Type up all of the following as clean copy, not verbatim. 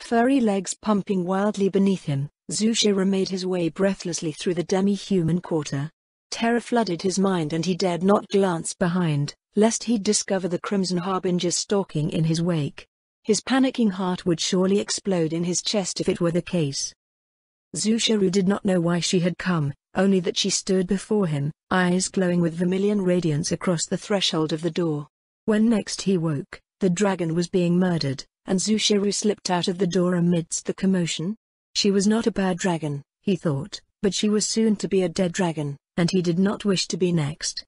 furry legs pumping wildly beneath him, Zushiro made his way breathlessly through the demi-human quarter. Terror flooded his mind and he dared not glance behind, lest he'd discover the Crimson Harbinger stalking in his wake. His panicking heart would surely explode in his chest if it were the case. Zushiro did not know why she had come, only that she stood before him, eyes glowing with vermilion radiance across the threshold of the door. When next he woke, the dragon was being murdered, and Zushiro slipped out of the door amidst the commotion. She was not a bad dragon, he thought, but she was soon to be a dead dragon, and he did not wish to be next.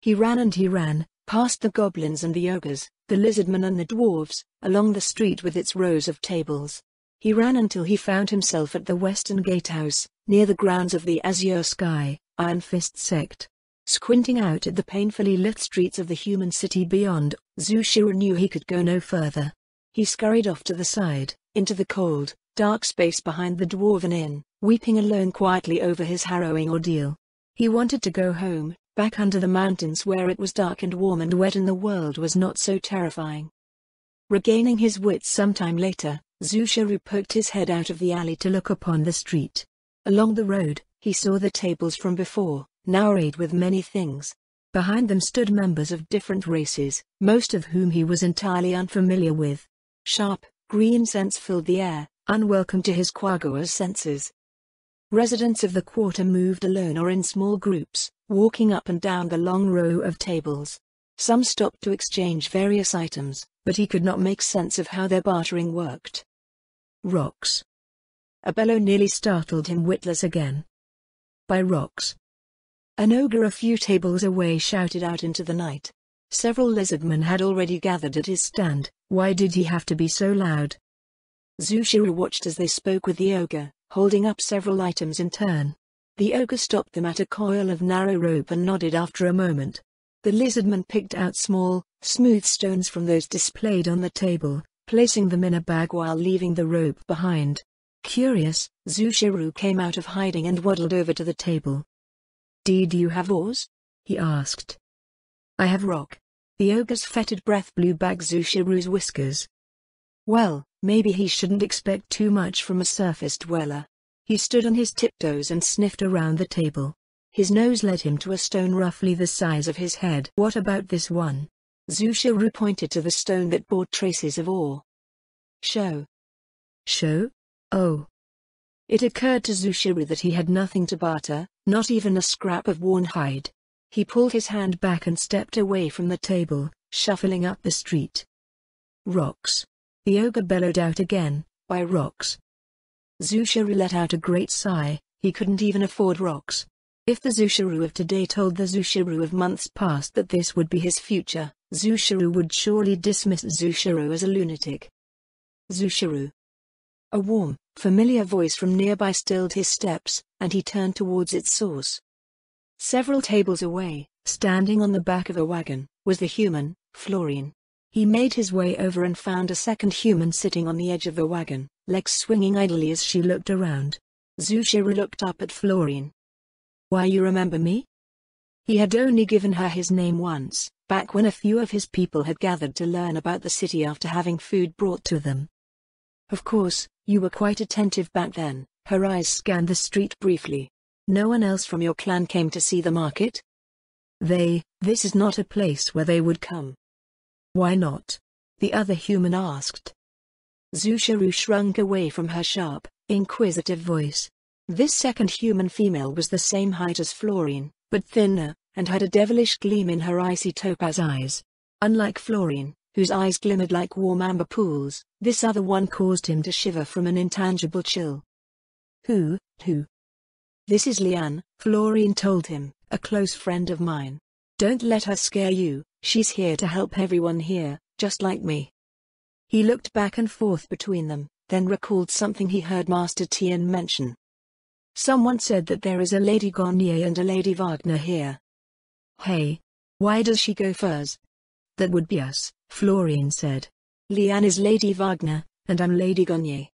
He ran, past the goblins and the ogres, the lizardmen and the dwarves, along the street with its rows of tables. He ran until he found himself at the Western Gatehouse, near the grounds of the Azure Sky, Iron Fist sect. Squinting out at the painfully lit streets of the human city beyond, Zushiro knew he could go no further. He scurried off to the side, into the cold, dark space behind the Dwarven Inn, weeping alone quietly over his harrowing ordeal. He wanted to go home, back under the mountains where it was dark and warm and wet and the world was not so terrifying. Regaining his wits some time later, Zushiro poked his head out of the alley to look upon the street. Along the road, he saw the tables from before, now arrayed with many things. Behind them stood members of different races, most of whom he was entirely unfamiliar with. Sharp, green scents filled the air, unwelcome to his quagga's senses. Residents of the quarter moved alone or in small groups, walking up and down the long row of tables. Some stopped to exchange various items, but he could not make sense of how their bartering worked. Rocks. A bellow nearly startled him witless again. By rocks. An ogre a few tables away shouted out into the night. Several lizardmen had already gathered at his stand. Why did he have to be so loud? Zushiro watched as they spoke with the ogre, holding up several items in turn. The ogre stopped them at a coil of narrow rope and nodded after a moment. The lizardman picked out small, smooth stones from those displayed on the table, placing them in a bag while leaving the rope behind. Curious, Zushiro came out of hiding and waddled over to the table. "Do you have oars?" he asked. "I have rock." The ogre's fetid breath blew back Zushiro's whiskers. Well, maybe he shouldn't expect too much from a surface dweller. He stood on his tiptoes and sniffed around the table. His nose led him to a stone roughly the size of his head. "What about this one?" Zushiro pointed to the stone that bore traces of ore. "Show." "Show? Oh." It occurred to Zushiro that he had nothing to barter, not even a scrap of worn hide. He pulled his hand back and stepped away from the table, shuffling up the street. "Rocks." The ogre bellowed out again, "By rocks." Zushiro let out a great sigh. He couldn't even afford rocks. If the Zushiro of today told the Zushiro of months past that this would be his future, Zushiro would surely dismiss Zushiro as a lunatic. "Zushiro." A warm, familiar voice from nearby stilled his steps, and he turned towards its source. Several tables away, standing on the back of a wagon, was the human, Florine. He made his way over and found a second human sitting on the edge of the wagon, legs swinging idly as she looked around. Zushiro looked up at Florine. "Why, you remember me?" He had only given her his name once, back when a few of his people had gathered to learn about the city after having food brought to them. "Of course, you were quite attentive back then." Her eyes scanned the street briefly. "No one else from your clan came to see the market?" This is not a place where they would come." "Why not?" the other human asked. Zushiro shrunk away from her sharp, inquisitive voice. This second human female was the same height as Florine, but thinner, and had a devilish gleam in her icy topaz eyes. Unlike Florine, whose eyes glimmered like warm amber pools, this other one caused him to shiver from an intangible chill. Who? "This is Liane," Florine told him, "a close friend of mine. Don't let her scare you, she's here to help everyone here, just like me." He looked back and forth between them, then recalled something he heard Master Tien mention. "Someone said that there is a Lady Garnier and a Lady Wagner here." "Hey, why does she go first?" "That would be us," Florine said. "Liane is Lady Wagner, and I'm Lady Garnier."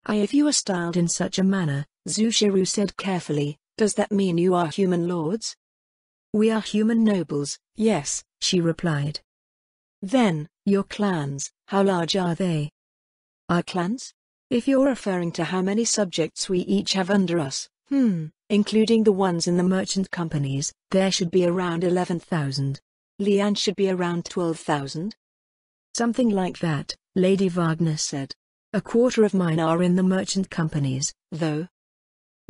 "If you are styled in such a manner," Zushiro said carefully, "does that mean you are human lords?" "We are human nobles, yes," she replied. "Then, your clans, how large are they?" Our clans? If you're referring to how many subjects we each have under us, including the ones in the merchant companies, there should be around 11,000. Lian should be around 12,000. Something like that, Lady Wagner said. A quarter of mine are in the merchant companies, though.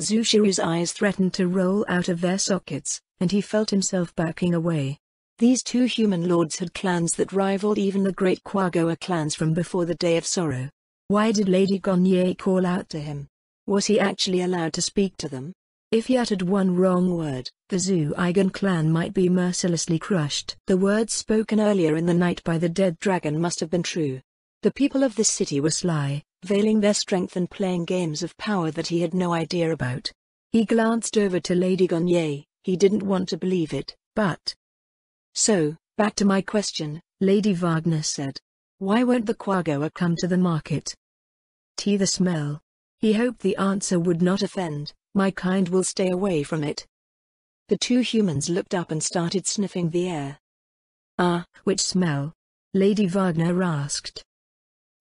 Zushiru's eyes threatened to roll out of their sockets, and he felt himself backing away. These two human lords had clans that rivaled even the great Quagoa clans from before the Day of Sorrow. Why did Lady Gonye call out to him? Was he actually allowed to speak to them? If he uttered one wrong word, the Zu-Eigen clan might be mercilessly crushed. The words spoken earlier in the night by the dead dragon must have been true. The people of this city were sly, veiling their strength and playing games of power that he had no idea about. He glanced over to Lady Gonye. He didn't want to believe it, but... So, back to my question, Lady Wagner said. Why won't the Quagoa come to the market? The smell. He hoped the answer would not offend. My kind will stay away from it. The two humans looked up and started sniffing the air. Ah, which smell? Lady Wagner asked.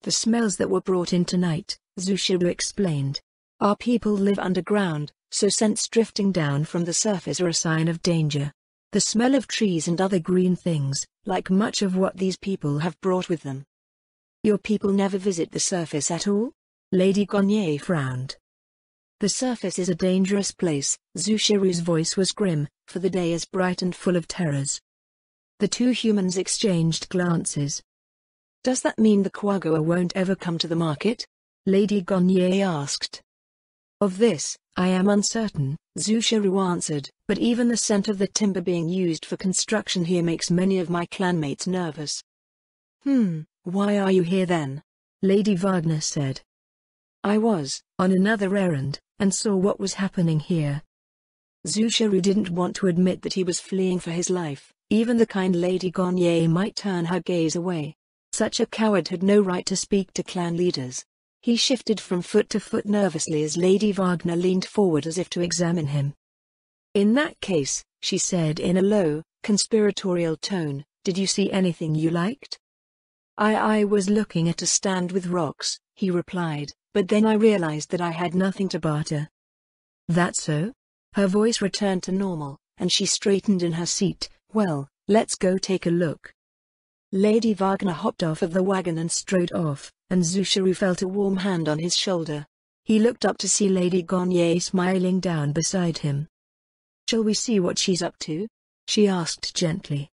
The smells that were brought in tonight, Zushiru explained. Our people live underground, so scents drifting down from the surface are a sign of danger. The smell of trees and other green things, like much of what these people have brought with them. Your people never visit the surface at all? Lady Gonye frowned. The surface is a dangerous place, Zushiru's voice was grim, for the day is bright and full of terrors. The two humans exchanged glances. Does that mean the Quagoa won't ever come to the market? Lady Gonye asked. Of this, I am uncertain, Zushiru answered, but even the scent of the timber being used for construction here makes many of my clanmates nervous. Why are you here then? Lady Wagner said. I was on another errand, and saw what was happening here. Zushiru didn't want to admit that he was fleeing for his life. Even the kind Lady Gonye might turn her gaze away. Such a coward had no right to speak to clan leaders. He shifted from foot to foot nervously as Lady Wagner leaned forward as if to examine him. In that case, she said in a low, conspiratorial tone, did you see anything you liked? I was looking at a stand with rocks, he replied, but then I realized that I had nothing to barter. That so? Her voice returned to normal, and she straightened in her seat. Well, let's go take a look. Lady Wagner hopped off of the wagon and strode off, and Zushiru felt a warm hand on his shoulder. He looked up to see Lady Gonye smiling down beside him. Shall we see what she's up to? She asked gently.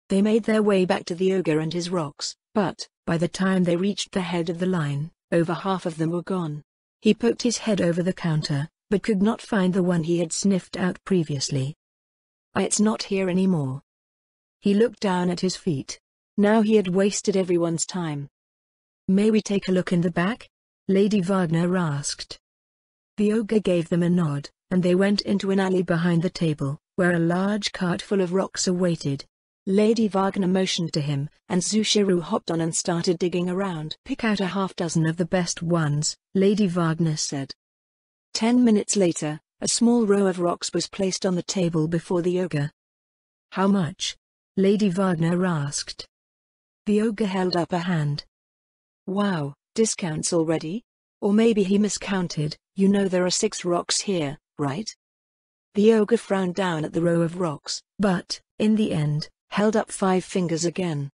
They made their way back to the ogre and his rocks, but, by the time they reached the head of the line, over half of them were gone. He poked his head over the counter, but could not find the one he had sniffed out previously. It's not here anymore. He looked down at his feet. Now he had wasted everyone's time. May we take a look in the back? Lady Wagner asked. The ogre gave them a nod, and they went into an alley behind the table, where a large cart full of rocks awaited. Lady Wagner motioned to him, and Zushiru hopped on and started digging around. Pick out a half-dozen of the best ones, Lady Wagner said. 10 minutes later, a small row of rocks was placed on the table before the ogre. How much? Lady Wagner asked. The ogre held up a hand. Wow, discounts already? Or maybe he miscounted. You know there are 6 rocks here, right? The ogre frowned down at the row of rocks, but, in the end, held up 5 fingers again.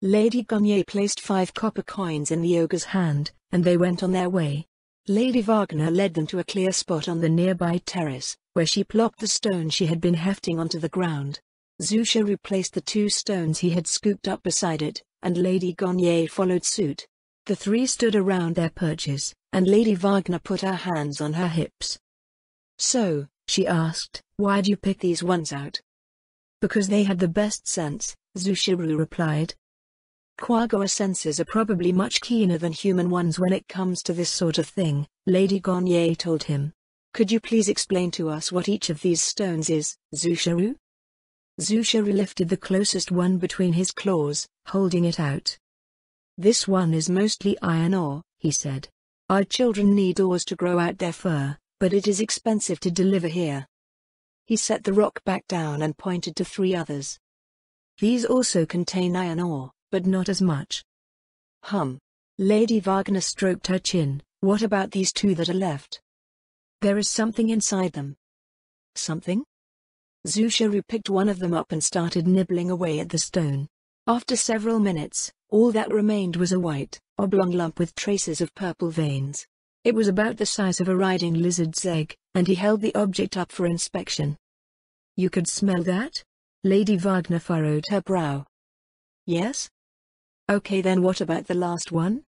Lady Gonye placed 5 copper coins in the ogre's hand, and they went on their way. Lady Wagner led them to a clear spot on the nearby terrace, where she plopped the stone she had been hefting onto the ground. Zushiru placed the 2 stones he had scooped up beside it, and Lady Gonye followed suit. The 3 stood around their perches, and Lady Wagner put her hands on her hips. So, she asked, why'd you pick these ones out? Because they had the best sense, Zushiru replied. Quagoa senses are probably much keener than human ones when it comes to this sort of thing, Lady Gonye told him. Could you please explain to us what each of these stones is, Zushiru? Zushiru lifted the closest one between his claws, holding it out. This one is mostly iron ore, he said. Our children need ores to grow out their fur, but it is expensive to deliver here. He set the rock back down and pointed to 3 others. These also contain iron ore, but not as much. Lady Wagner stroked her chin. What about these two that are left? There is something inside them. Something? Zushiru picked one of them up and started nibbling away at the stone. After several minutes, all that remained was a white, oblong lump with traces of purple veins. It was about the size of a riding lizard's egg, and he held the object up for inspection. You could smell that? Lady Wagner furrowed her brow. Yes? Okay, then what about the last one?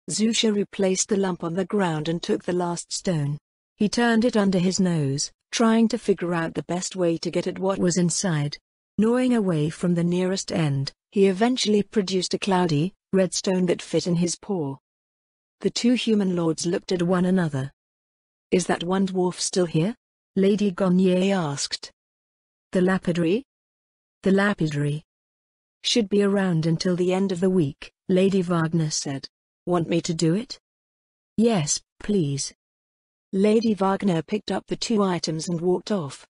Zushiru placed the lump on the ground and took the last stone. He turned it under his nose, trying to figure out the best way to get at what was inside. Gnawing away from the nearest end, he eventually produced a cloudy, red stone that fit in his paw. The two human lords looked at one another. Is that one dwarf still here? Lady Gonye asked. The lapidary? The lapidary should be around until the end of the week, Lady Wagner said. Want me to do it? Yes, please. Lady Wagner picked up the two items and walked off.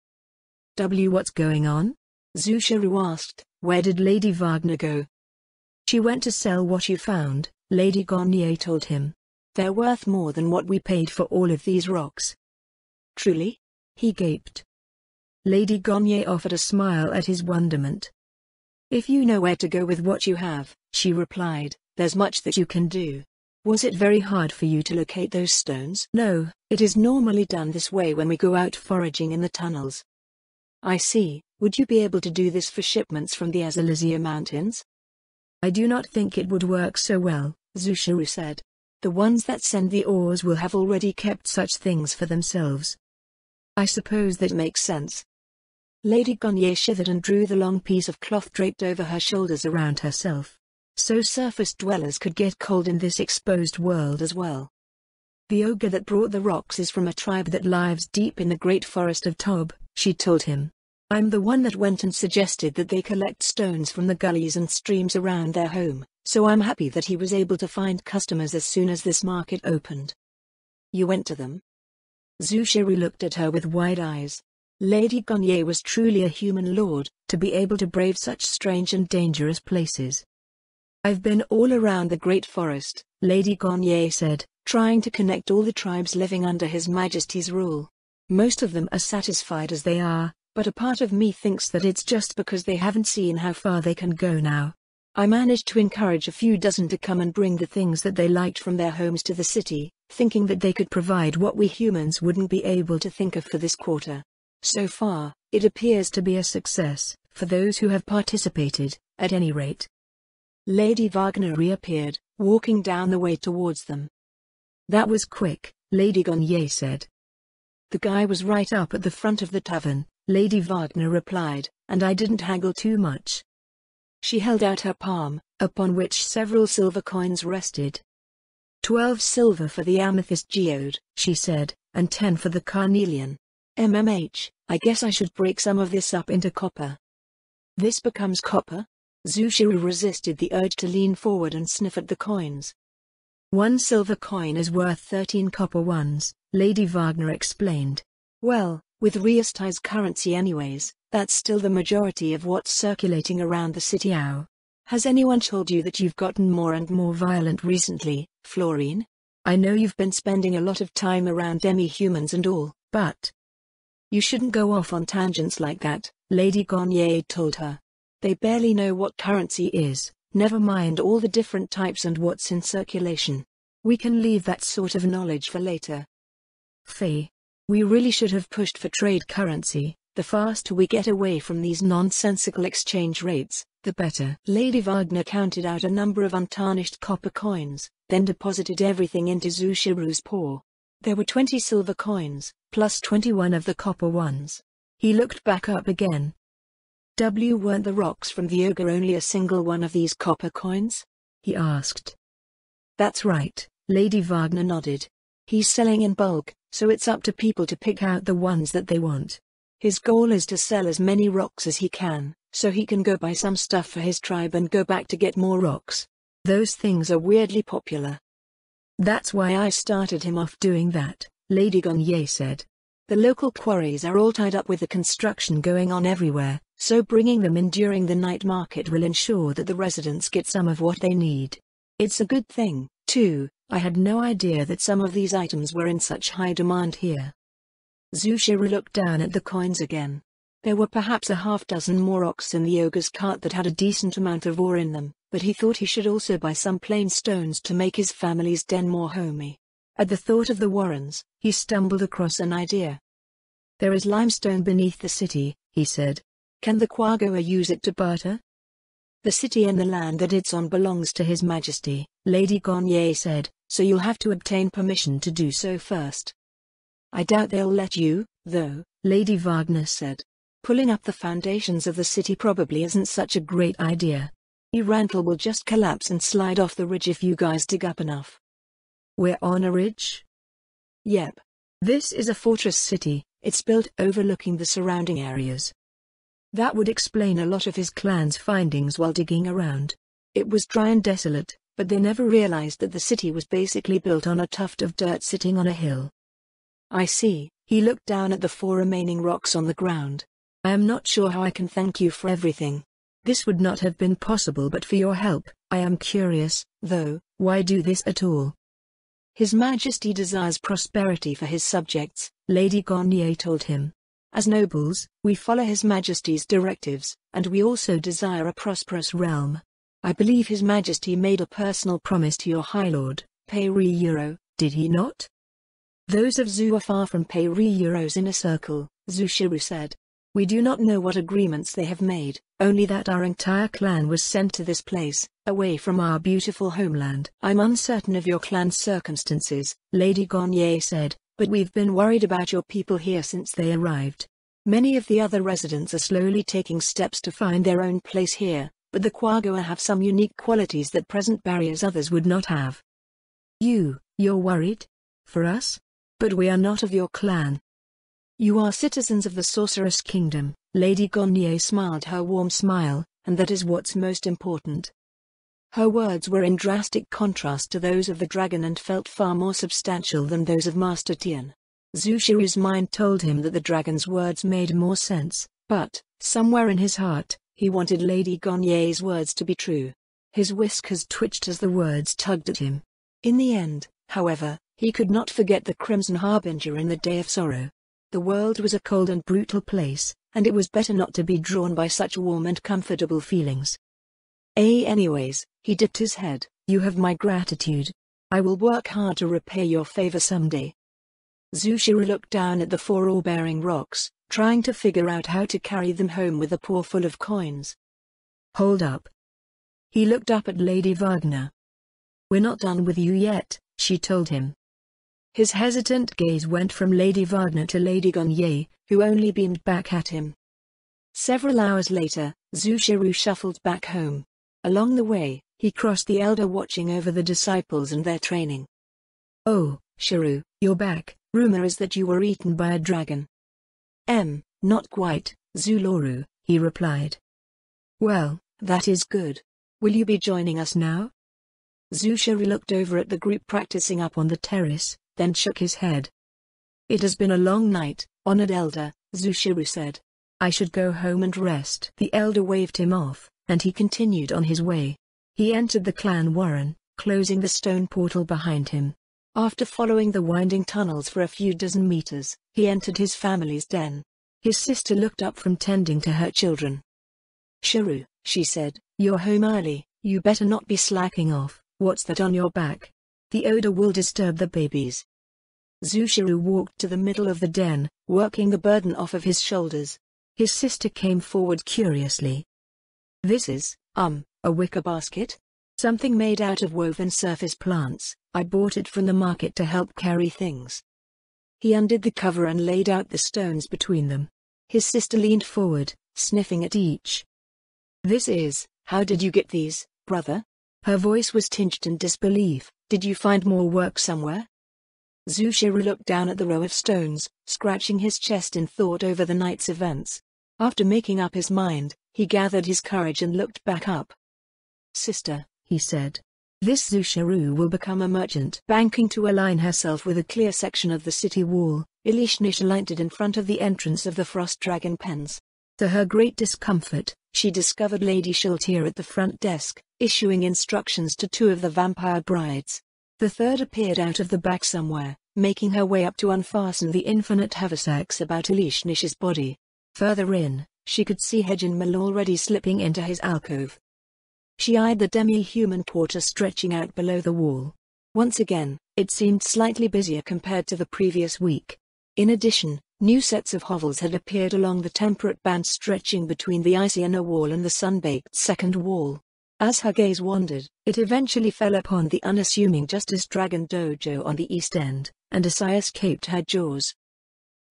What's going on? Zushiru asked. Where did Lady Wagner go? She went to sell what you found, Lady Gonye told him. They're worth more than what we paid for all of these rocks. Truly? He gaped. Lady Gonye offered a smile at his wonderment. If you know where to go with what you have, she replied, there's much that you can do. Was it very hard for you to locate those stones? No, it is normally done this way when we go out foraging in the tunnels. I see. Would you be able to do this for shipments from the Azalazia Mountains? I do not think it would work so well, Zushiru said. The ones that send the ores will have already kept such things for themselves. I suppose that makes sense. Lady Gonye shivered and drew the long piece of cloth draped over her shoulders around herself. So surface dwellers could get cold in this exposed world as well. The ogre that brought the rocks is from a tribe that lives deep in the great forest of Tob, she told him. I'm the one that went and suggested that they collect stones from the gullies and streams around their home, so I'm happy that he was able to find customers as soon as this market opened. You went to them? Zushiru looked at her with wide eyes. Lady Gonye was truly a human lord, to be able to brave such strange and dangerous places. I've been all around the great forest, Lady Gonye said, trying to connect all the tribes living under His Majesty's rule. Most of them are satisfied as they are, but a part of me thinks that it's just because they haven't seen how far they can go now. I managed to encourage a few dozen to come and bring the things that they liked from their homes to the city, thinking that they could provide what we humans wouldn't be able to think of for this quarter. So far, it appears to be a success, for those who have participated, at any rate. Lady Wagner reappeared, walking down the way towards them. That was quick, Lady Gonye said. The guy was right up at the front of the tavern, Lady Wagner replied, and I didn't haggle too much. She held out her palm, upon which several silver coins rested. 12 silver for the amethyst geode, she said, and 10 for the carnelian. I guess I should break some of this up into copper. This becomes copper? Zushiru resisted the urge to lean forward and sniff at the coins. 1 silver coin is worth 13 copper ones, Lady Wagner explained. Well, with Riasti's currency anyways, that's still the majority of what's circulating around the city. Ow. Has anyone told you that you've gotten more and more violent recently, Florine? I know you've been spending a lot of time around demi-humans and all, but you shouldn't go off on tangents like that, Lady Gonye told her. They barely know what currency is, never mind all the different types and what's in circulation. We can leave that sort of knowledge for later. Faye. We really should have pushed for trade currency. The faster we get away from these nonsensical exchange rates, the better. Lady Wagner counted out a number of untarnished copper coins, then deposited everything into Zushiru's paw. There were 20 silver coins, plus 21 of the copper ones. He looked back up again. Weren't the rocks from the ogre only a single one of these copper coins? He asked. That's right, Lady Wagner nodded. He's selling in bulk, so it's up to people to pick out the ones that they want. His goal is to sell as many rocks as he can, so he can go buy some stuff for his tribe and go back to get more rocks. Those things are weirdly popular. That's why I started him off doing that, Lady Gonye said. The local quarries are all tied up with the construction going on everywhere, so bringing them in during the night market will ensure that the residents get some of what they need. It's a good thing, 2. I had no idea that some of these items were in such high demand here. Zushiru looked down at the coins again. There were perhaps a half-dozen more rocks in the ogre's cart that had a decent amount of ore in them, but he thought he should also buy some plain stones to make his family's den more homey. At the thought of the warrens, he stumbled across an idea. There is limestone beneath the city, he said. Can the Quagoa use it to barter? The city and the land that it's on belongs to His Majesty, Lady Gonye said, so you'll have to obtain permission to do so first. I doubt they'll let you, though, Lady Wagner said. Pulling up the foundations of the city probably isn't such a great idea. Urantle will just collapse and slide off the ridge if you guys dig up enough. We're on a ridge? Yep. This is a fortress city, it's built overlooking the surrounding areas. That would explain a lot of his clan's findings while digging around. It was dry and desolate, but they never realized that the city was basically built on a tuft of dirt sitting on a hill. I see. He looked down at the 4 remaining rocks on the ground. I am not sure how I can thank you for everything. This would not have been possible but for your help. I am curious, though, why do this at all? His Majesty desires prosperity for his subjects, Lady Gonye told him. As nobles, we follow His Majesty's directives, and we also desire a prosperous realm. I believe His Majesty made a personal promise to your High Lord, Pei-Ri-Euro, did he not? Those of Zu are far from Pei-Ri-Euro's inner circle, Zushiru said. We do not know what agreements they have made, only that our entire clan was sent to this place, away from our beautiful homeland. I'm uncertain of your clan's circumstances, Lady Gonye said, but we've been worried about your people here since they arrived. Many of the other residents are slowly taking steps to find their own place here, but the Quagoa have some unique qualities that present barriers others would not have. You're worried? For us? But we are not of your clan. You are citizens of the Sorceress Kingdom, Lady Gonye smiled her warm smile, and that is what's most important. Her words were in drastic contrast to those of the dragon and felt far more substantial than those of Master Tian. Zushiru's mind told him that the dragon's words made more sense, but, somewhere in his heart, he wanted Lady Gonye's words to be true. His whiskers twitched as the words tugged at him. In the end, however, he could not forget the Crimson Harbinger in the Day of Sorrow. The world was a cold and brutal place, and it was better not to be drawn by such warm and comfortable feelings. Anyways, he dipped his head, you have my gratitude. I will work hard to repay your favor someday. Zushiru looked down at the 4 ore-bearing rocks, trying to figure out how to carry them home with a paw full of coins. Hold up. He looked up at Lady Wagner. We're not done with you yet, she told him. His hesitant gaze went from Lady Wagner to Lady Gonye, who only beamed back at him. Several hours later, Zushiru shuffled back home. Along the way, he crossed the elder watching over the disciples and their training. Oh, Shiru, you're back. Rumor is that you were eaten by a dragon. Not quite, Zuloru, he replied. Well, that is good. Will you be joining us now? Zushiru looked over at the group practicing up on the terrace, then shook his head. It has been a long night, honored elder, Zushiru said. I should go home and rest. The elder waved him off, and he continued on his way. He entered the clan warren, closing the stone portal behind him. After following the winding tunnels for a few dozen meters, he entered his family's den. His sister looked up from tending to her children. Shiru, she said, you're home early, you better not be slacking off. What's that on your back? The odor will disturb the babies. Zushiru walked to the middle of the den, working the burden off of his shoulders. His sister came forward curiously. This is, a wicker basket? Something made out of woven surface plants. I bought it from the market to help carry things. He undid the cover and laid out the stones between them. His sister leaned forward, sniffing at each. How did you get these, brother? Her voice was tinged in disbelief. Did you find more work somewhere? Zushiru looked down at the row of stones, scratching his chest in thought over the night's events. After making up his mind, he gathered his courage and looked back up. Sister, he said. This Zushiru will become a merchant banking to align herself with a clear section of the city wall. Ilishnish alighted in front of the entrance of the Frost Dragon pens. To her great discomfort, she discovered Lady Shultier at the front desk, issuing instructions to 2 of the vampire brides. The third appeared out of the back somewhere, making her way up to unfasten the infinite haversacks about Elishnish's body. Further in, she could see Hejinmal already slipping into his alcove. She eyed the demi-human quarter stretching out below the wall. Once again, it seemed slightly busier compared to the previous week. In addition, new sets of hovels had appeared along the temperate band stretching between the icy inner wall and the sun-baked second wall. As her gaze wandered, it eventually fell upon the unassuming Justice Dragon Dojo on the east end, and a sigh escaped her jaws.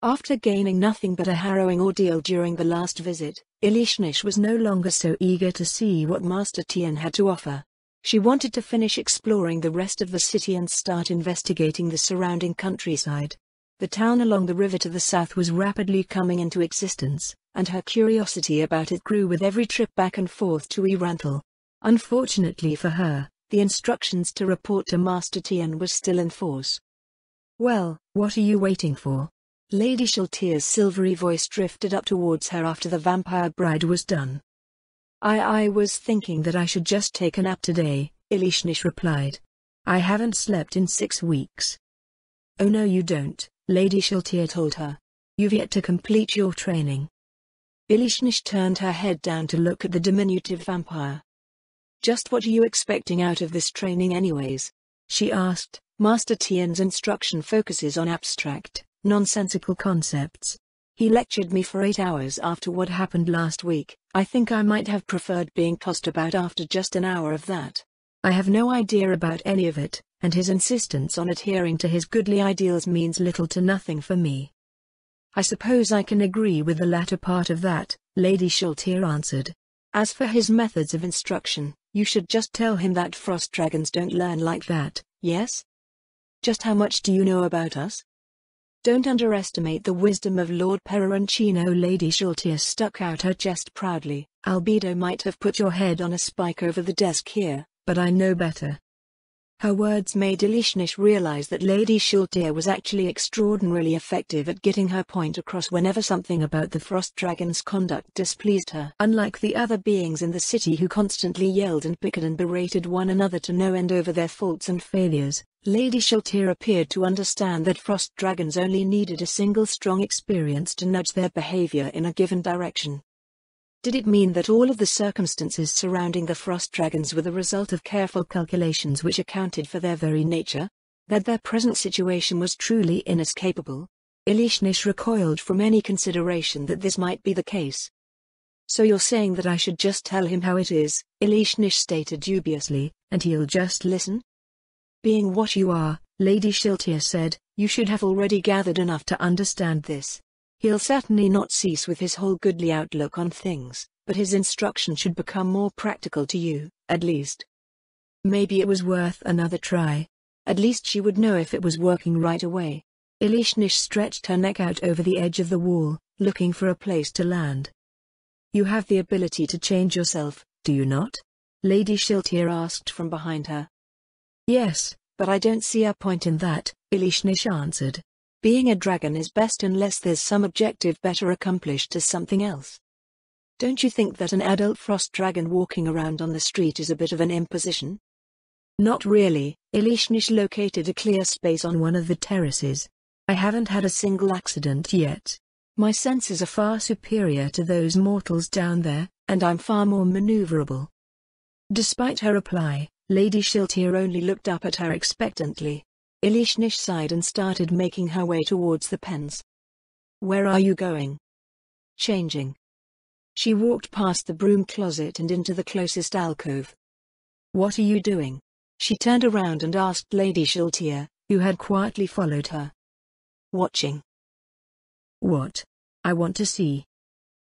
After gaining nothing but a harrowing ordeal during the last visit, Elishnish was no longer so eager to see what Master Tian had to offer. She wanted to finish exploring the rest of the city and start investigating the surrounding countryside. The town along the river to the south was rapidly coming into existence, and her curiosity about it grew with every trip back and forth to Erantal. Unfortunately for her, the instructions to report to Master Tian was still in force. "Well, what are you waiting for?" Lady Shaltir's silvery voice drifted up towards her after the vampire bride was done. I was thinking that I should just take a nap today," Elishnish replied. "I haven't slept in 6 weeks." "Oh no you don't," Lady Shaltir told her. "You've yet to complete your training." Elishnish turned her head down to look at the diminutive vampire. "Just what are you expecting out of this training anyways?" she asked. "Master Tian's instruction focuses on abstract, nonsensical concepts. He lectured me for 8 hours after what happened last week. I think I might have preferred being tossed about after just an hour of that. I have no idea about any of it, and his insistence on adhering to his goodly ideals means little to nothing for me." "I suppose I can agree with the latter part of that," Lady Shaltir answered. "As for his methods of instruction, you should just tell him that frost dragons don't learn like that, yes? Just how much do you know about us? Don't underestimate the wisdom of Lord Peroncino." Lady Shaltir stuck out her chest proudly. "Albedo might have put your head on a spike over the desk here, but I know better." Her words made Elishnish realize that Lady Shaltir was actually extraordinarily effective at getting her point across whenever something about the Frost Dragon's conduct displeased her. Unlike the other beings in the city who constantly yelled and bickered and berated one another to no end over their faults and failures, Lady Shaltir appeared to understand that Frost Dragons only needed a single strong experience to nudge their behavior in a given direction. Did it mean that all of the circumstances surrounding the Frost Dragons were the result of careful calculations which accounted for their very nature? That their present situation was truly inescapable? Elishnish recoiled from any consideration that this might be the case. "So you're saying that I should just tell him how it is," Elishnish stated dubiously, "and he'll just listen?" "Being what you are," Lady Shaltir said, "you should have already gathered enough to understand this. He'll certainly not cease with his whole goodly outlook on things, but his instruction should become more practical to you, at least." Maybe it was worth another try. At least she would know if it was working right away. Elishnish stretched her neck out over the edge of the wall, looking for a place to land. "You have the ability to change yourself, do you not?" Lady Shaltir asked from behind her. "Yes, but I don't see a point in that," Elishnish answered. "Being a dragon is best unless there's some objective better accomplished as something else. Don't you think that an adult frost dragon walking around on the street is a bit of an imposition?" "Not really." Elishnish located a clear space on one of the terraces. "I haven't had a single accident yet. My senses are far superior to those mortals down there, and I'm far more maneuverable." Despite her reply, Lady Shaltir only looked up at her expectantly. Elishnish sighed and started making her way towards the pens. "Where are you going?" "Changing." She walked past the broom closet and into the closest alcove. "What are you doing?" She turned around and asked Lady Shaltir, who had quietly followed her. "Watching." "What?" "I want to see."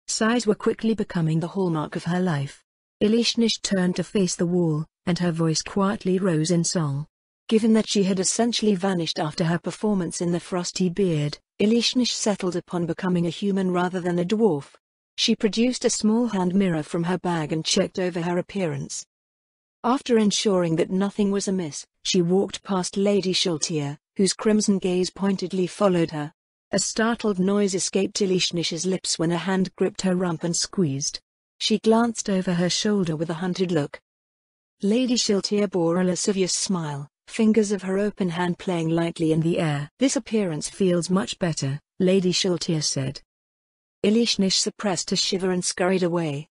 Sighs were quickly becoming the hallmark of her life. Elishnish turned to face the wall, and her voice quietly rose in song. Given that she had essentially vanished after her performance in the Frosty Beard, Elishnish settled upon becoming a human rather than a dwarf. She produced a small hand mirror from her bag and checked over her appearance. After ensuring that nothing was amiss, she walked past Lady Shaltir, whose crimson gaze pointedly followed her. A startled noise escaped Elishnish's lips when a hand gripped her rump and squeezed. She glanced over her shoulder with a hunted look. Lady Shaltir bore a lascivious smile, fingers of her open hand playing lightly in the air. "This appearance feels much better," Lady Shiltir said. Ilishnish suppressed a shiver and scurried away.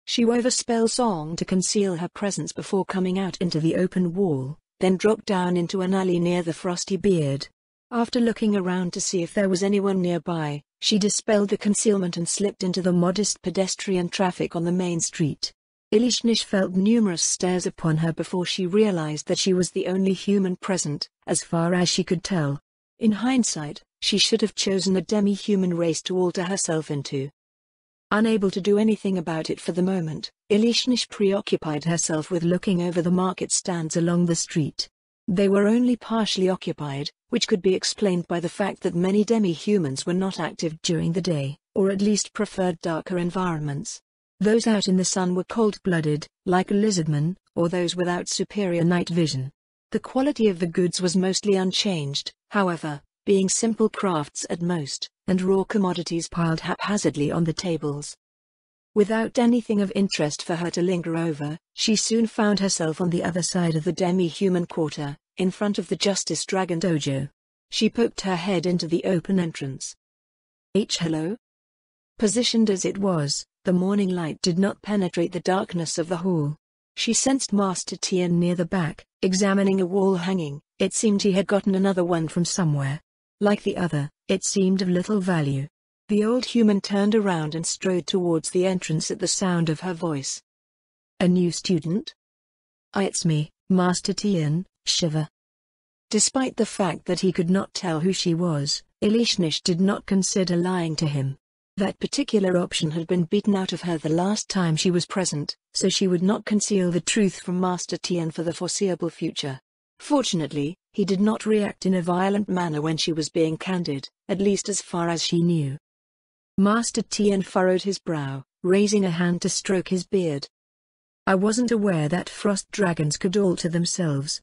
She wove a spell song to conceal her presence before coming out into the open wall, then dropped down into an alley near the frosty beard. After looking around to see if there was anyone nearby, she dispelled the concealment and slipped into the modest pedestrian traffic on the main street. Ilishnish felt numerous stares upon her before she realized that she was the only human present, as far as she could tell. In hindsight, she should have chosen a demi-human race to alter herself into. Unable to do anything about it for the moment, Ilishnish preoccupied herself with looking over the market stands along the street. They were only partially occupied, which could be explained by the fact that many demi-humans were not active during the day, or at least preferred darker environments. Those out in the sun were cold-blooded, like a lizardman, or those without superior night vision. The quality of the goods was mostly unchanged, however, being simple crafts at most, and raw commodities piled haphazardly on the tables. Without anything of interest for her to linger over, she soon found herself on the other side of the demi-human quarter, in front of the Justice Dragon Dojo. She poked her head into the open entrance. Hello? Positioned as it was, the morning light did not penetrate the darkness of the hall. She sensed Master Tien near the back, examining a wall hanging. It seemed he had gotten another one from somewhere. Like the other, it seemed of little value. The old human turned around and strode towards the entrance at the sound of her voice. "A new student?" "It's me, Master Tien, Shiva." Despite the fact that he could not tell who she was, Ilishnish did not consider lying to him. That particular option had been beaten out of her the last time she was present, so she would not conceal the truth from Master Tien for the foreseeable future. Fortunately, he did not react in a violent manner when she was being candid, at least as far as she knew. Master Tien furrowed his brow, raising a hand to stroke his beard. "I wasn't aware that frost dragons could alter themselves."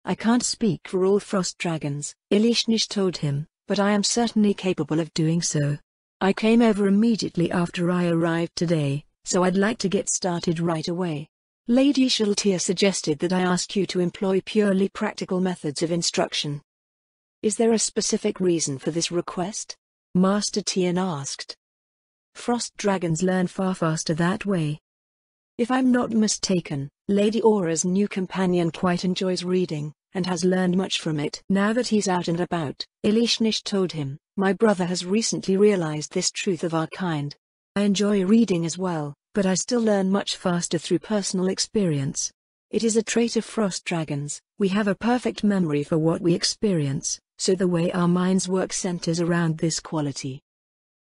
"I can't speak for all frost dragons," Ilishnish told him, "but I am certainly capable of doing so. I came over immediately after I arrived today, so I'd like to get started right away. Lady Shiltir suggested that I ask you to employ purely practical methods of instruction." "Is there a specific reason for this request?" Master Tien asked. "Frost dragons learn far faster that way. If I'm not mistaken, Lady Aura's new companion quite enjoys reading, and has learned much from it now that he's out and about," Ilishnish told him. "My brother has recently realized this truth of our kind. I enjoy reading as well, but I still learn much faster through personal experience. It is a trait of frost dragons. We have a perfect memory for what we experience, so the way our minds work centers around this quality."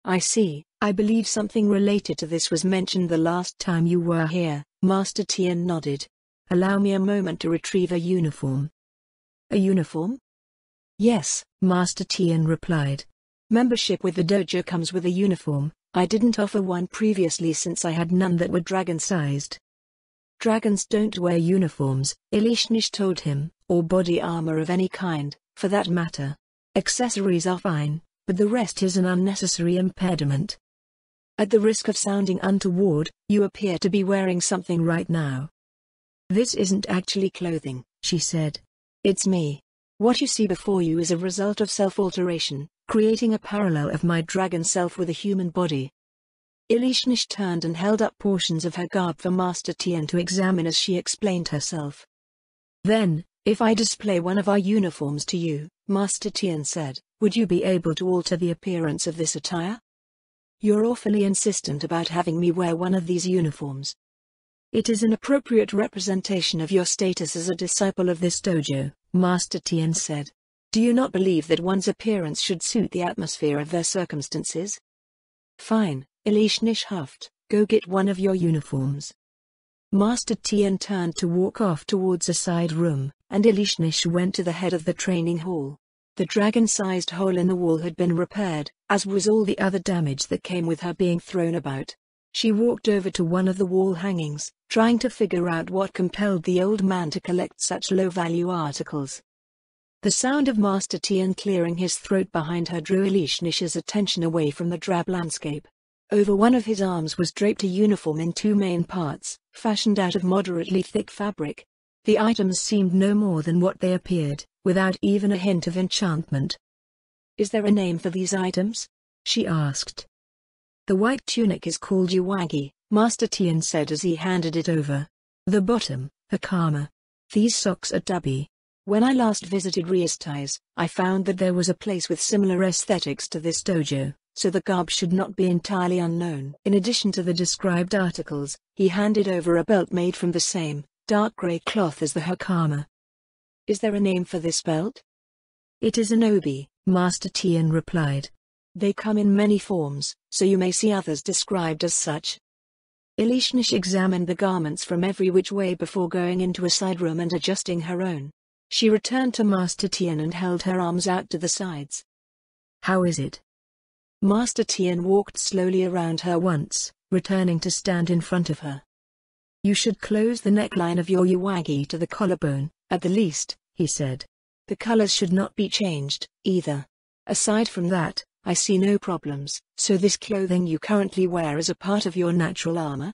"I see. I believe something related to this was mentioned the last time you were here." Master Tien nodded. "Allow me a moment to retrieve a uniform." "A uniform?" "Yes," Master Tien replied. "Membership with the dojo comes with a uniform. I didn't offer one previously since I had none that were dragon-sized." "Dragons don't wear uniforms," Ilishnish told him, "or body armor of any kind, for that matter. Accessories are fine, but the rest is an unnecessary impediment." "At the risk of sounding untoward, you appear to be wearing something right now." "This isn't actually clothing," she said. "It's me. What you see before you is a result of self-alteration, creating a parallel of my dragon self with a human body." Ilishnish turned and held up portions of her garb for Master Tien to examine as she explained herself. "Then, if I display one of our uniforms to you," Master Tien said, "would you be able to alter the appearance of this attire?" "You're awfully insistent about having me wear one of these uniforms." "It is an appropriate representation of your status as a disciple of this dojo," Master Tien said. "Do you not believe that one's appearance should suit the atmosphere of their circumstances?" "Fine," Ilishnish huffed, "go get one of your uniforms." Master Tien turned to walk off towards a side room, and Ilishnish went to the head of the training hall. The dragon-sized hole in the wall had been repaired, as was all the other damage that came with her being thrown about. She walked over to one of the wall hangings, trying to figure out what compelled the old man to collect such low-value articles. The sound of Master Tien clearing his throat behind her drew Ilishnish's attention away from the drab landscape. Over one of his arms was draped a uniform in two main parts, fashioned out of moderately thick fabric. The items seemed no more than what they appeared, without even a hint of enchantment. "Is there a name for these items?" she asked. "The white tunic is called Uwagi," Master Tien said as he handed it over. "The bottom, Hakama. These socks are Dabi. When I last visited Riastais, I found that there was a place with similar aesthetics to this dojo, so the garb should not be entirely unknown." In addition to the described articles, he handed over a belt made from the same, dark grey cloth as the Hakama. "Is there a name for this belt?" "It is an obi," Master Tien replied. "They come in many forms, so you may see others described as such." Elishnish examined the garments from every which way before going into a side room and adjusting her own. She returned to Master Tien and held her arms out to the sides. "How is it?" Master Tien walked slowly around her once, returning to stand in front of her. "You should close the neckline of your Uwagi to the collarbone, at the least," he said. "The colors should not be changed, either. Aside from that, I see no problems." "So this clothing you currently wear is a part of your natural armor?"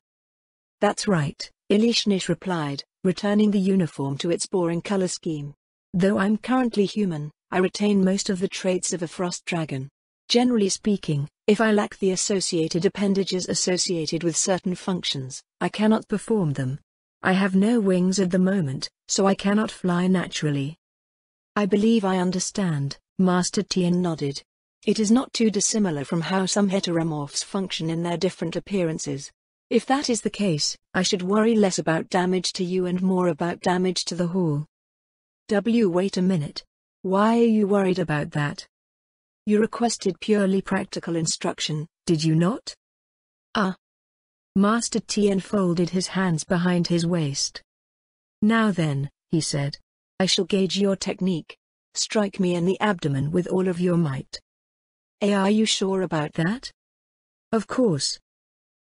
"That's right," Elishnish replied, returning the uniform to its boring color scheme. "Though I'm currently human, I retain most of the traits of a frost dragon. Generally speaking, if I lack the associated appendages associated with certain functions, I cannot perform them. I have no wings at the moment, so I cannot fly naturally." "I believe I understand," Master Tien nodded. "It is not too dissimilar from how some heteromorphs function in their different appearances. If that is the case, I should worry less about damage to you and more about damage to the hall." Wait a minute. Why are you worried about that? You requested purely practical instruction, did you not? Ah. Master Tien folded his hands behind his waist. "Now then," he said. "I shall gauge your technique. Strike me in the abdomen with all of your might." Are you sure about that?" "Of course."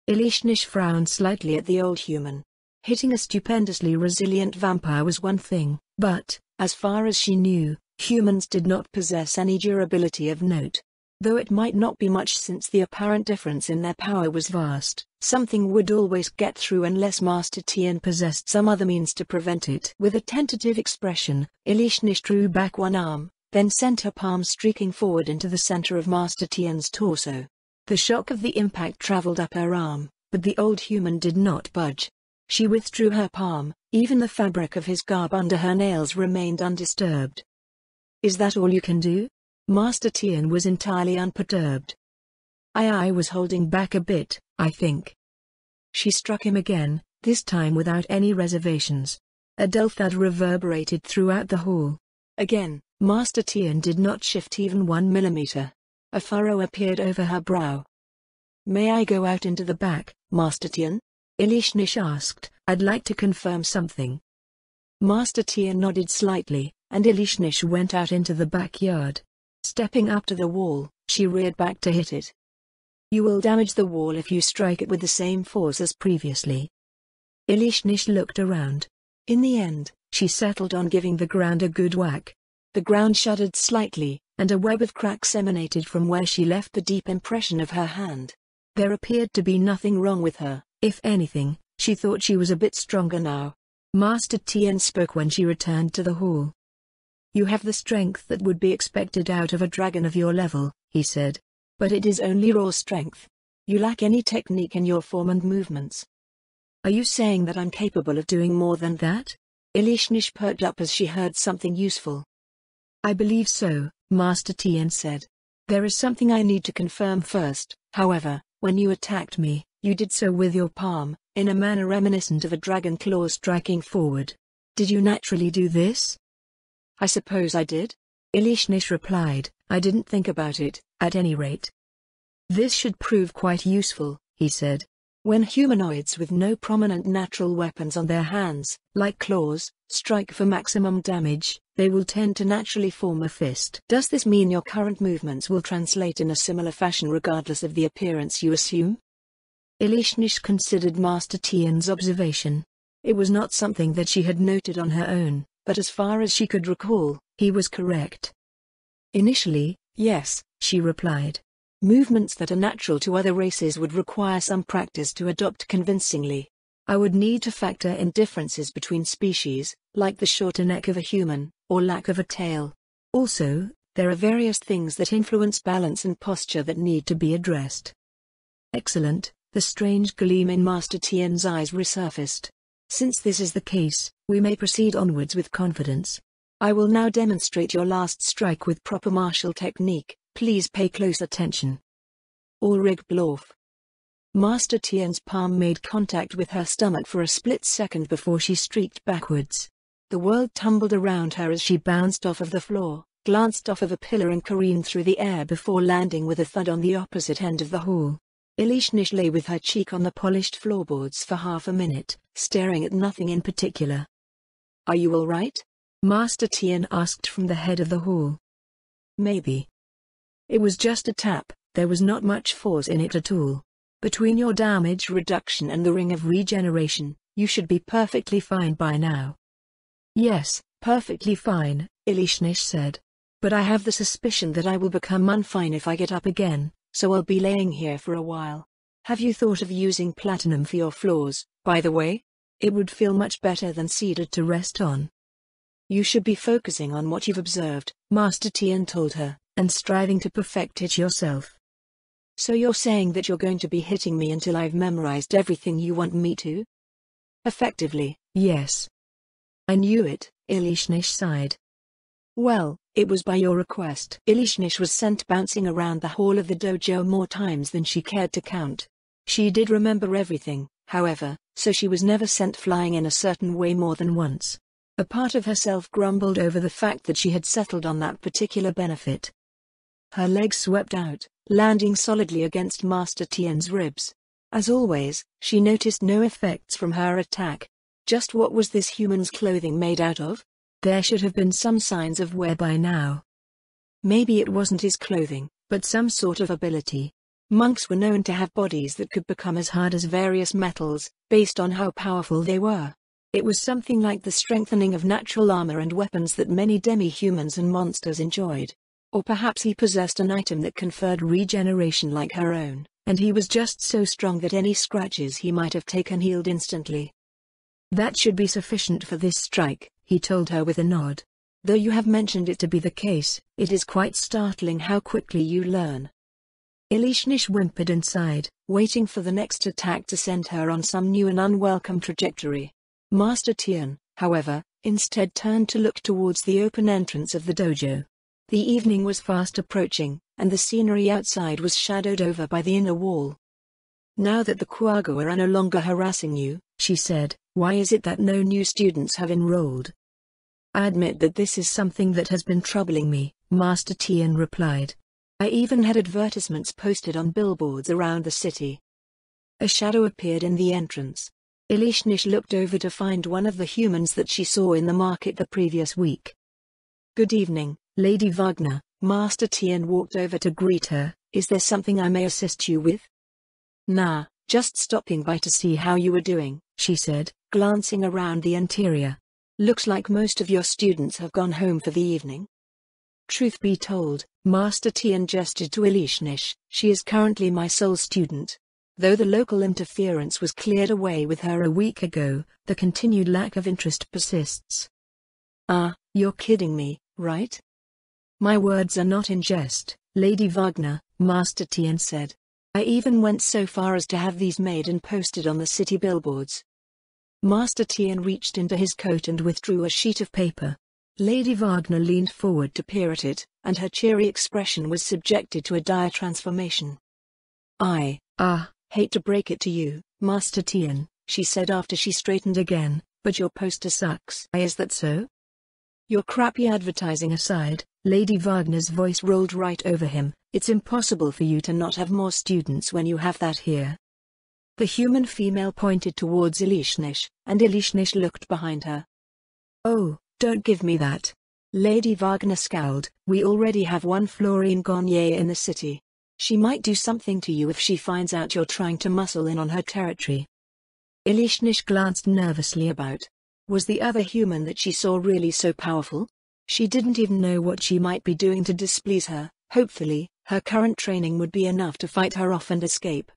Elishnish frowned slightly at the old human. Hitting a stupendously resilient vampire was one thing, but, as far as she knew, humans did not possess any durability of note. Though it might not be much since the apparent difference in their power was vast, something would always get through unless Master Tien possessed some other means to prevent it. With a tentative expression, Elishnish drew back one arm, then sent her palm streaking forward into the center of Master Tien's torso. The shock of the impact traveled up her arm, but the old human did not budge. She withdrew her palm, even the fabric of his garb under her nails remained undisturbed. "Is that all you can do?" Master Tien was entirely unperturbed. I was holding back a bit, I think." She struck him again, this time without any reservations. A dull thud reverberated throughout the hall. Again, Master Tien did not shift even 1 millimeter. A furrow appeared over her brow. "May I go out into the back, Master Tien?" Elishnish asked. "I'd like to confirm something." Master Tien nodded slightly, and Elishnish went out into the backyard. Stepping up to the wall, she reared back to hit it. "You will damage the wall if you strike it with the same force as previously." Elishnish looked around. In the end, she settled on giving the ground a good whack. The ground shuddered slightly, and a web of cracks emanated from where she left the deep impression of her hand. There appeared to be nothing wrong with her. If anything, she thought she was a bit stronger now. Master Tien spoke when she returned to the hall. "You have the strength that would be expected out of a dragon of your level," he said. "But it is only raw strength. You lack any technique in your form and movements." "Are you saying that I'm capable of doing more than that?" Elishnish perked up as she heard something useful. "I believe so," Master Tien said. "There is something I need to confirm first, however. When you attacked me, you did so with your palm, in a manner reminiscent of a dragon claw striking forward. Did you naturally do this?" "I suppose I did," Elishnish replied. "I didn't think about it, at any rate." "This should prove quite useful," he said. "When humanoids with no prominent natural weapons on their hands, like claws, strike for maximum damage, they will tend to naturally form a fist. Does this mean your current movements will translate in a similar fashion regardless of the appearance you assume?" Elishnish considered Master Tien's observation. It was not something that she had noted on her own, but as far as she could recall, he was correct. "Initially, yes," she replied. "Movements that are natural to other races would require some practice to adopt convincingly. I would need to factor in differences between species, like the shorter neck of a human, or lack of a tail. Also, there are various things that influence balance and posture that need to be addressed. Excellent, the strange gleam in Master Tian's eyes resurfaced. Since this is the case, we may proceed onwards with confidence. I will now demonstrate your last strike with proper martial technique, please pay close attention. Ulrich Blorf. Master Tian's palm made contact with her stomach for a split second before she streaked backwards. The world tumbled around her as she bounced off of the floor, glanced off of a pillar and careened through the air before landing with a thud on the opposite end of the hall. Ilishnish lay with her cheek on the polished floorboards for half a minute, staring at nothing in particular. Are you all right? Master Tian asked from the head of the hall. Maybe. It was just a tap, there was not much force in it at all. Between your damage reduction and the ring of regeneration, you should be perfectly fine by now. Yes, perfectly fine, Ilishnish said. But I have the suspicion that I will become unfine if I get up again, so I'll be laying here for a while. Have you thought of using platinum for your floors, by the way? It would feel much better than cedar to rest on. You should be focusing on what you've observed, Master Tian told her, and striving to perfect it yourself. So you're saying that you're going to be hitting me until I've memorized everything you want me to? Effectively, yes. I knew it, Ilishnish sighed. Well, it was by your request. Ilishnish was sent bouncing around the hall of the dojo more times than she cared to count. She did remember everything, however, so she was never sent flying in a certain way more than once. A part of herself grumbled over the fact that she had settled on that particular benefit. Her legs swept out, landing solidly against Master Tian's ribs. As always, she noticed no effects from her attack. Just what was this human's clothing made out of? There should have been some signs of wear by now. Maybe it wasn't his clothing, but some sort of ability. Monks were known to have bodies that could become as hard as various metals, based on how powerful they were. It was something like the strengthening of natural armor and weapons that many demi-humans and monsters enjoyed. Or perhaps he possessed an item that conferred regeneration like her own, and he was just so strong that any scratches he might have taken healed instantly. That should be sufficient for this strike, he told her with a nod. Though you have mentioned it to be the case, it is quite startling how quickly you learn. Ilishnish whimpered and sighed, waiting for the next attack to send her on some new and unwelcome trajectory. Master Tian, however, instead turned to look towards the open entrance of the dojo. The evening was fast approaching, and the scenery outside was shadowed over by the inner wall. Now that the Quagga are no longer harassing you, she said, why is it that no new students have enrolled? I admit that this is something that has been troubling me, Master Tian replied. I even had advertisements posted on billboards around the city. A shadow appeared in the entrance. Ilishnish looked over to find one of the humans that she saw in the market the previous week. Good evening, Lady Wagner. Master Tian walked over to greet her. Is there something I may assist you with? Nah, just stopping by to see how you were doing, she said, glancing around the interior. Looks like most of your students have gone home for the evening. Truth be told, Master Tian gestured to Ilishnish, she is currently my sole student. Though the local interference was cleared away with her a week ago, the continued lack of interest persists. Ah, you're kidding me, right? My words are not in jest, Lady Wagner, Master Tian said. I even went so far as to have these made and posted on the city billboards. Master Tian reached into his coat and withdrew a sheet of paper. Lady Wagner leaned forward to peer at it, and her cheery expression was subjected to a dire transformation. I hate to break it to you, Master Tian, she said after she straightened again, but your poster sucks. Is that so? Your crappy advertising aside, Lady Wagner's voice rolled right over him, it's impossible for you to not have more students when you have that here. The human female pointed towards Ilishnish, and Ilishnish looked behind her. Oh, don't give me that. Lady Wagner scowled, we already have one Florine Garnier in the city. She might do something to you if she finds out you're trying to muscle in on her territory. Ilishnish glanced nervously about. Was the other human that she saw really so powerful? She didn't even know what she might be doing to displease her. Hopefully, her current training would be enough to fight her off and escape.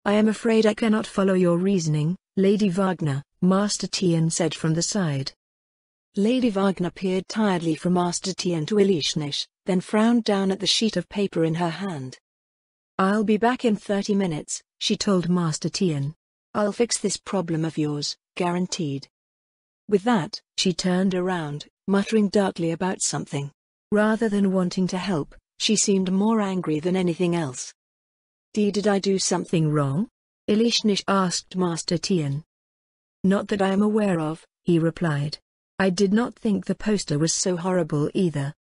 I am afraid I cannot follow your reasoning, Lady Wagner, Master Tian said from the side. Lady Wagner peered tiredly from Master Tian to Elishnish, then frowned down at the sheet of paper in her hand. "I'll be back in 30 minutes, she told Master Tian. "I'll fix this problem of yours, guaranteed." With that, she turned around, muttering darkly about something. Rather than wanting to help, she seemed more angry than anything else. Did I do something wrong?" Elishnish asked Master Tian. "Not that I am aware of," he replied. "I did not think the poster was so horrible either."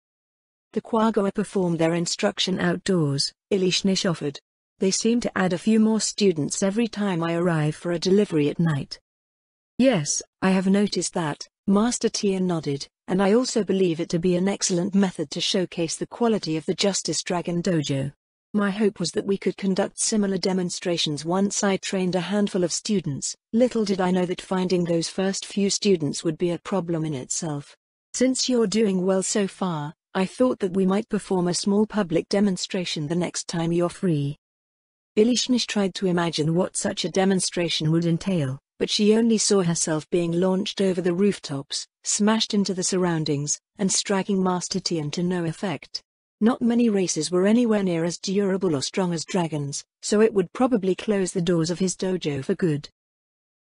"The Quagga performed their instruction outdoors," Elishnish offered. "They seem to add a few more students every time I arrive for a delivery at night." "Yes, I have noticed that," Master Tian nodded, "and I also believe it to be an excellent method to showcase the quality of the Justice Dragon Dojo. My hope was that we could conduct similar demonstrations once I trained a handful of students. Little did I know that finding those first few students would be a problem in itself. Since you're doing well so far, I thought that we might perform a small public demonstration the next time you're free." Elishnish tried to imagine what such a demonstration would entail, but she only saw herself being launched over the rooftops, smashed into the surroundings, and striking Master Tian to no effect. Not many races were anywhere near as durable or strong as dragons, so it would probably close the doors of his dojo for good.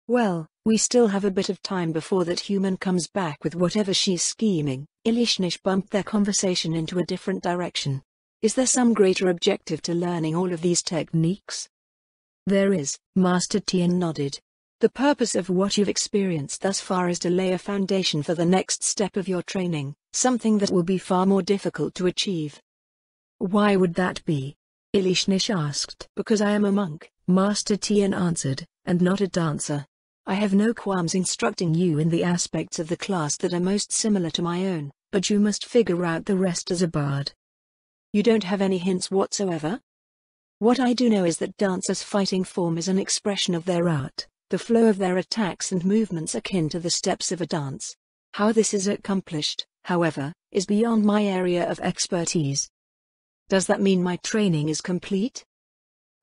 "Well, we still have a bit of time before that human comes back with whatever she's scheming." Elishnish bumped their conversation into a different direction. "Is there some greater objective to learning all of these techniques?" "There is," Master Tian nodded. "The purpose of what you've experienced thus far is to lay a foundation for the next step of your training, something that will be far more difficult to achieve." "Why would that be?" Elishnish asked. "Because I am a monk," Master Tian answered, "and not a dancer. I have no qualms instructing you in the aspects of the class that are most similar to my own, but you must figure out the rest as a bard." "You don't have any hints whatsoever?" "What I do know is that dancers' fighting form is an expression of their art, the flow of their attacks and movements akin to the steps of a dance. How this is accomplished, however, is beyond my area of expertise." "Does that mean my training is complete?"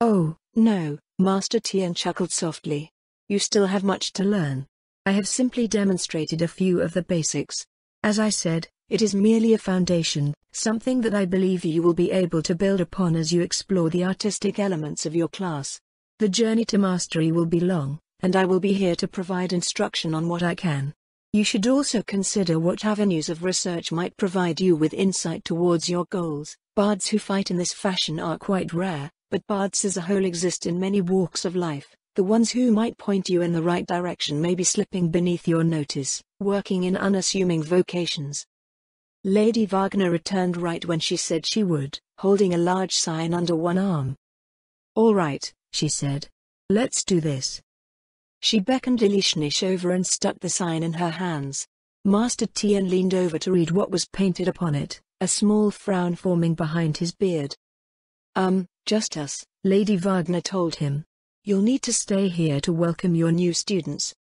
"Oh, no," Master Tian chuckled softly. "You still have much to learn. I have simply demonstrated a few of the basics. As I said, it is merely a foundation, something that I believe you will be able to build upon as you explore the artistic elements of your class. The journey to mastery will be long, and I will be here to provide instruction on what I can. You should also consider what avenues of research might provide you with insight towards your goals. Bards who fight in this fashion are quite rare, but bards as a whole exist in many walks of life. The ones who might point you in the right direction may be slipping beneath your notice, working in unassuming vocations." Lady Wagner returned right when she said she would, holding a large sign under one arm. "All right," she said. "Let's do this." She beckoned Elishnish over and stuck the sign in her hands. Master Tian leaned over to read what was painted upon it, a small frown forming behind his beard. Just us," Lady Wagner told him. "You'll need to stay here to welcome your new students."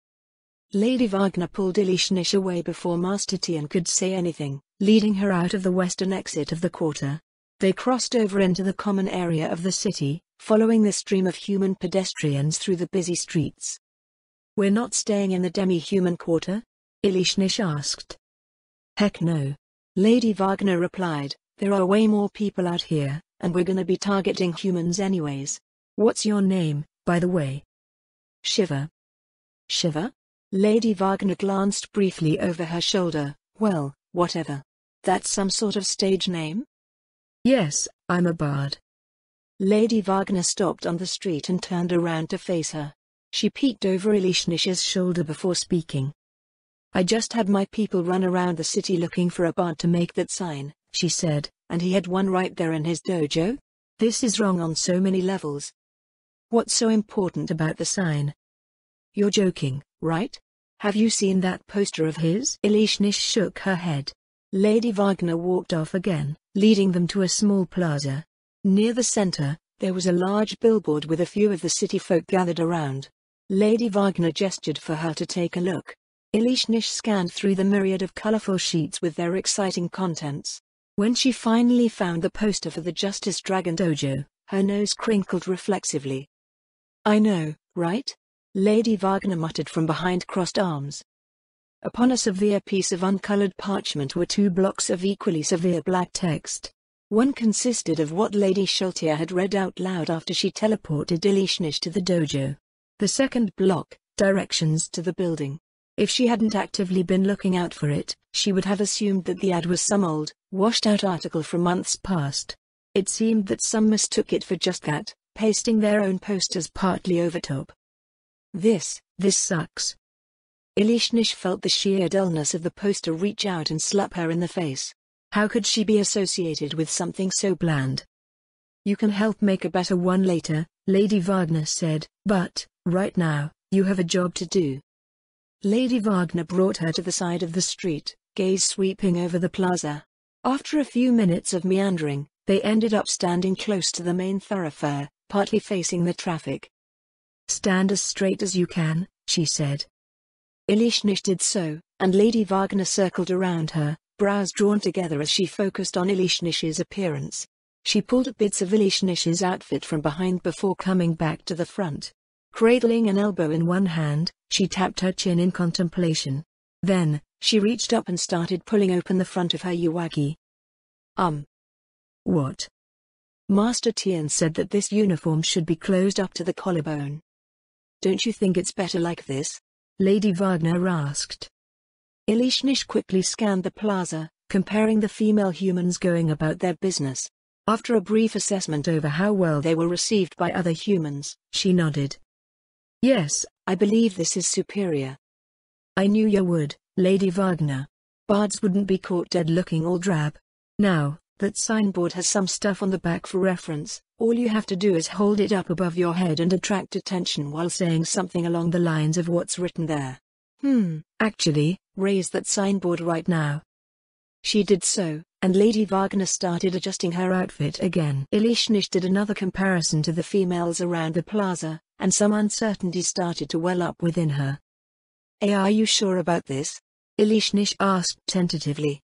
Lady Wagner pulled Elishnish away before Master Tian could say anything, leading her out of the western exit of the quarter. They crossed over into the common area of the city, following the stream of human pedestrians through the busy streets. "We're not staying in the demi-human quarter?" Elishnish asked. "Heck no," Lady Wagner replied. "There are way more people out here, and we're gonna be targeting humans anyways. What's your name, by the way?" "Shiva." "Shiva?" Lady Wagner glanced briefly over her shoulder. "Well, whatever. That's some sort of stage name?" "Yes, I'm a bard." Lady Wagner stopped on the street and turned around to face her. She peeked over Elishnish's shoulder before speaking. "I just had my people run around the city looking for a bard to make that sign," she said, "and he had one right there in his dojo? This is wrong on so many levels. What's so important about the sign?" "You're joking, right? Have you seen that poster of his?" Elishnish shook her head. Lady Wagner walked off again, leading them to a small plaza. Near the center, there was a large billboard with a few of the city folk gathered around. Lady Wagner gestured for her to take a look. Elishnish scanned through the myriad of colorful sheets with their exciting contents. When she finally found the poster for the Justice Dragon Dojo, her nose crinkled reflexively. "I know, right?" Lady Wagner muttered from behind crossed arms. Upon a severe piece of uncolored parchment were 2 blocks of equally severe black text. One consisted of what Lady Schultia had read out loud after she teleported Elishnish to the dojo. The second block, directions to the building. If she hadn't actively been looking out for it, she would have assumed that the ad was some old, washed-out article from months past. It seemed that some mistook it for just that, pasting their own posters partly over top. This sucks. Elishnish felt the sheer dullness of the poster reach out and slap her in the face. How could she be associated with something so bland? You can help make a better one later, Lady Wagner said, but, right now, you have a job to do. Lady Wagner brought her to the side of the street, gaze sweeping over the plaza. After a few minutes of meandering, they ended up standing close to the main thoroughfare, partly facing the traffic. Stand as straight as you can, she said. Elishnish did so, and Lady Wagner circled around her, brows drawn together as she focused on Elishnish's appearance. She pulled at bits of Elishnish's outfit from behind before coming back to the front. Cradling an elbow in one hand, she tapped her chin in contemplation. Then, she reached up and started pulling open the front of her yuwagi. What? Master Tien said that this uniform should be closed up to the collarbone. Don't you think it's better like this? Lady Wagner asked. Elishnish quickly scanned the plaza, comparing the female humans going about their business. After a brief assessment over how well they were received by other humans, she nodded. Yes, I believe this is superior. I knew you would, Lady Wagner. Bards wouldn't be caught dead looking all drab. Now, that signboard has some stuff on the back for reference. All you have to do is hold it up above your head and attract attention while saying something along the lines of what's written there. Actually, raise that signboard right now. She did so, and Lady Wagner started adjusting her outfit again. Elishnish did another comparison to the females around the plaza, and some uncertainty started to well up within her. Are you sure about this? Elishnish asked tentatively.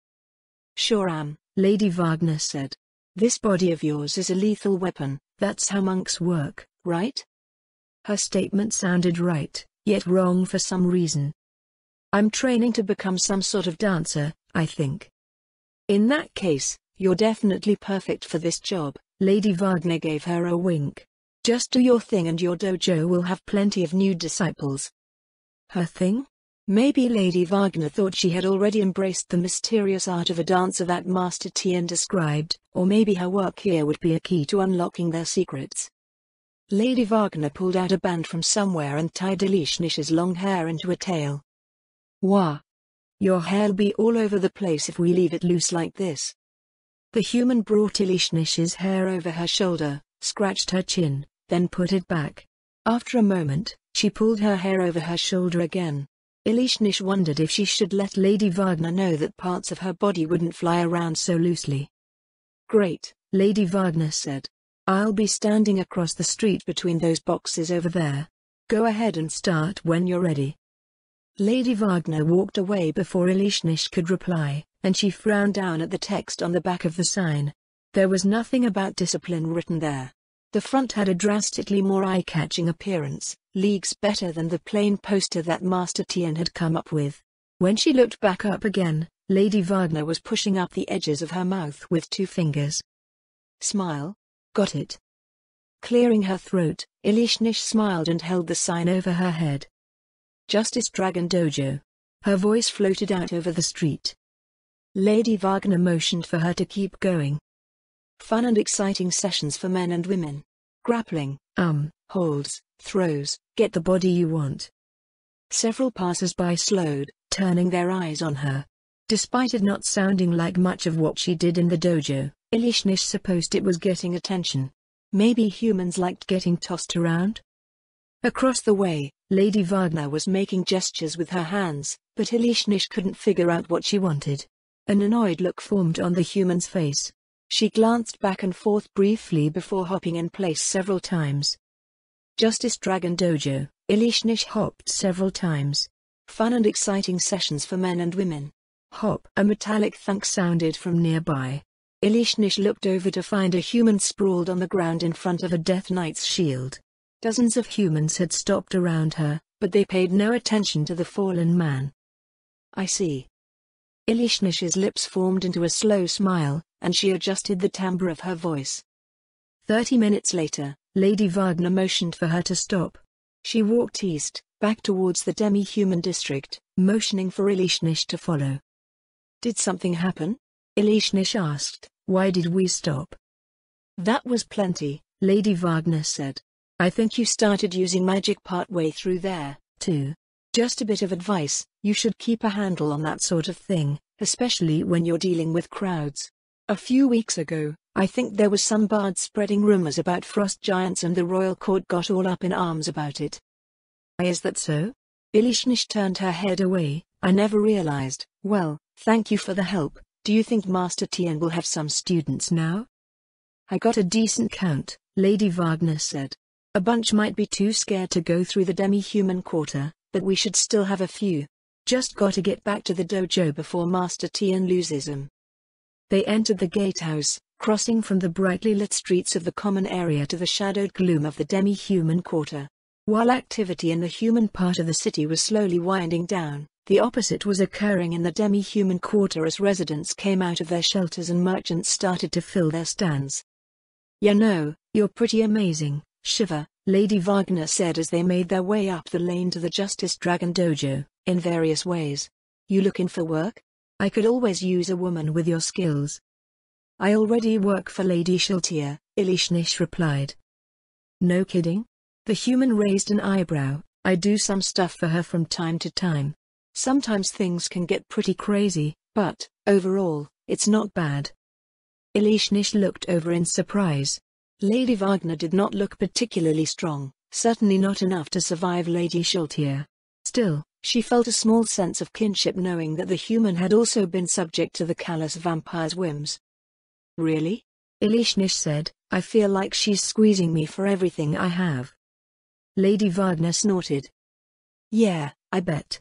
Sure am, Lady Wagner said. This body of yours is a lethal weapon, that's how monks work, right? Her statement sounded right, yet wrong for some reason. I'm training to become some sort of dancer, I think. In that case, you're definitely perfect for this job, Lady Wagner gave her a wink. Just do your thing and your dojo will have plenty of new disciples. Her thing? Maybe Lady Wagner thought she had already embraced the mysterious art of a dancer that Master Tien described, or maybe her work here would be a key to unlocking their secrets. Lady Wagner pulled out a band from somewhere and tied Elishnish's long hair into a tail. Wah! Your hair'll be all over the place if we leave it loose like this. The human brought Elishnish's hair over her shoulder, scratched her chin, then put it back. After a moment, she pulled her hair over her shoulder again. Elishnish wondered if she should let Lady Wagner know that parts of her body wouldn't fly around so loosely. Great, Lady Wagner said. I'll be standing across the street between those boxes over there. Go ahead and start when you're ready. Lady Wagner walked away before Elishnish could reply, and she frowned down at the text on the back of the sign. There was nothing about discipline written there. The front had a drastically more eye-catching appearance, leagues better than the plain poster that Master Tien had come up with. When she looked back up again, Lady Wagner was pushing up the edges of her mouth with 2 fingers. Smile? Got it. Clearing her throat, Elishnish smiled and held the sign over her head. Justice Dragon Dojo. Her voice floated out over the street. Lady Wagner motioned for her to keep going. Fun and exciting sessions for men and women. Grappling, holds, throws, get the body you want. Several passers-by slowed, turning their eyes on her. Despite it not sounding like much of what she did in the dojo, Elishnish supposed it was getting attention. Maybe humans liked getting tossed around? Across the way, Lady Wagner was making gestures with her hands, but Elishnish couldn't figure out what she wanted. An annoyed look formed on the human's face. She glanced back and forth briefly before hopping in place several times. Justice Dragon Dojo, Elishnish hopped several times. Fun and exciting sessions for men and women. Hop. A metallic thunk sounded from nearby. Elishnish looked over to find a human sprawled on the ground in front of a Death Knight's shield. Dozens of humans had stopped around her, but they paid no attention to the fallen man. I see. Ilishnish's lips formed into a slow smile, and she adjusted the timbre of her voice. 30 minutes later, Lady Wagner motioned for her to stop. She walked east, back towards the demi-human district, motioning for Ilishnish to follow. Did something happen? Ilishnish asked. Why did we stop? That was plenty, Lady Wagner said. I think you started using magic partway through there, too. Just a bit of advice, you should keep a handle on that sort of thing, especially when you're dealing with crowds. A few weeks ago, I think there was some bard spreading rumors about frost giants and the royal court got all up in arms about it. Is that so? Ilishnish turned her head away. I never realized. Well, thank you for the help. Do you think Master Tian will have some students now? I got a decent count, Lady Wagner said. A bunch might be too scared to go through the demi-human quarter, but we should still have a few. Just gotta get back to the dojo before Master Tian loses them. They entered the gatehouse, crossing from the brightly lit streets of the common area to the shadowed gloom of the demi-human quarter. While activity in the human part of the city was slowly winding down, the opposite was occurring in the demi-human quarter as residents came out of their shelters and merchants started to fill their stands. You know, you're pretty amazing, Shiva, Lady Wagner said as they made their way up the lane to the Justice Dragon Dojo, in various ways. You looking for work? I could always use a woman with your skills. I already work for Lady Shiltir, Ilishnish replied. No kidding? The human raised an eyebrow. I do some stuff for her from time to time. Sometimes things can get pretty crazy, but, overall, it's not bad. Ilishnish looked over in surprise. Lady Wagner did not look particularly strong, certainly not enough to survive Lady Shiltir. Still, she felt a small sense of kinship knowing that the human had also been subject to the callous vampire's whims. Really? Ilishnish said, I feel like she's squeezing me for everything I have. Lady Wagner snorted. Yeah, I bet.